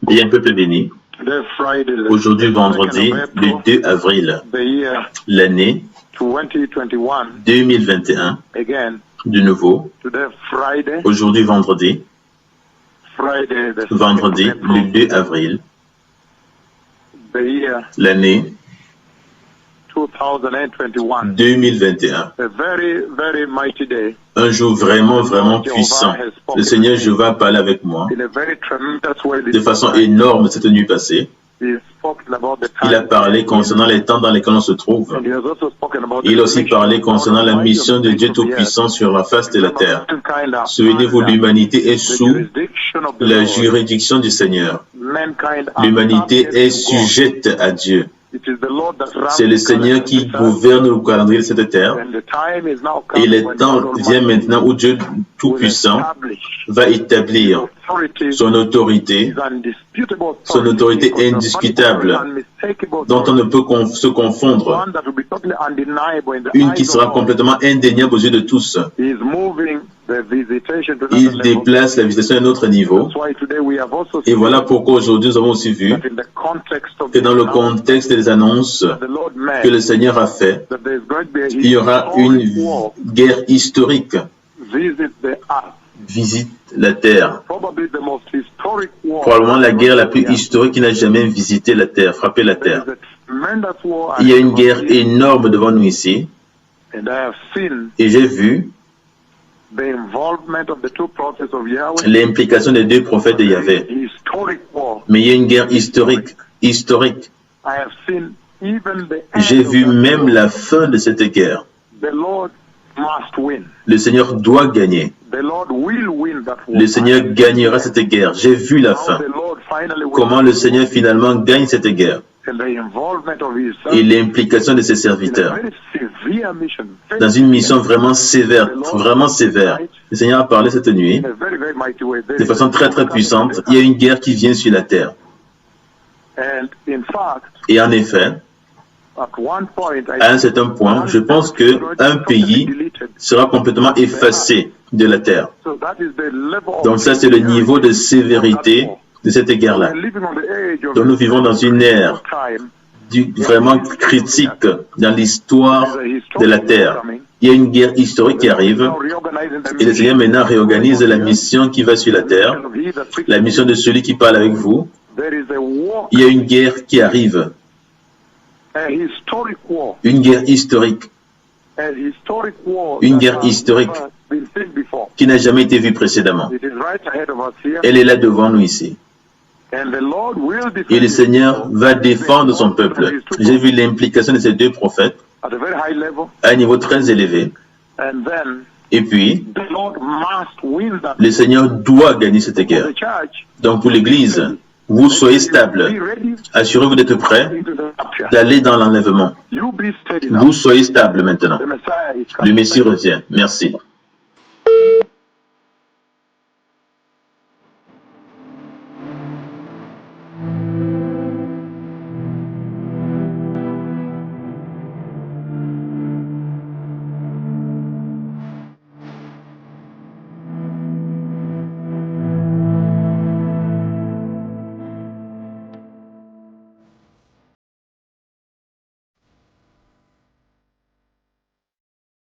Bien, peuple béni, aujourd'hui vendredi, le 2 avril, l'année 2021, de nouveau, aujourd'hui vendredi, le 2 avril, l'année 2021. Un jour vraiment, vraiment puissant. Le Seigneur Jéhovah parle avec moi de façon énorme cette nuit passée. Il a parlé concernant les temps dans lesquels on se trouve. Il a aussi parlé concernant la mission de Dieu Tout-Puissant sur la face de la terre. Souvenez-vous, l'humanité est sous la juridiction du Seigneur. L'humanité est sujette à Dieu. C'est le Seigneur qui gouverne le calendrier de cette terre. Et le temps vient maintenant où Dieu Tout-Puissant va établir son autorité indiscutable, dont on ne peut se confondre, une qui sera complètement indéniable aux yeux de tous. Il déplace la visitation à un autre niveau. Et voilà pourquoi aujourd'hui nous avons aussi vu que dans le contexte des annonces que le Seigneur a fait, il y aura une guerre historique. Visite la terre. Probablement la guerre la plus historique qui n'a jamais visité la terre, frappé la terre. Il y a une guerre énorme devant nous ici. Et j'ai vu l'implication des deux prophètes de Yahvé. Mais il y a une guerre historique. J'ai vu même la fin de cette guerre. Le Seigneur doit gagner. Le Seigneur gagnera cette guerre. J'ai vu la fin. Comment le Seigneur finalement gagne cette guerre. Et l'implication de ses serviteurs. Dans une mission vraiment sévère, Le Seigneur a parlé cette nuit de façon très très puissante. Il y a une guerre qui vient sur la terre. Et en effet, à un certain point, je pense qu'un pays sera complètement effacé de la terre. Donc ça, c'est le niveau de sévérité de cette guerre-là. Donc nous vivons dans une ère vraiment critique dans l'histoire de la terre. Il y a une guerre historique qui arrive et le Seigneur maintenant réorganise la mission qui va sur la terre, la mission de celui qui parle avec vous. Il y a une guerre qui arrive. Une guerre historique. Une guerre historique qui n'a jamais été vue précédemment. Elle est là devant nous ici. Et le Seigneur va défendre son peuple. J'ai vu l'implication de ces deux prophètes à un niveau très élevé. Et puis, le Seigneur doit gagner cette guerre. Donc pour l'Église, vous soyez stable. Assurez-vous d'être prêts d'aller dans l'enlèvement. Vous soyez stable maintenant. Le Messie revient. Merci.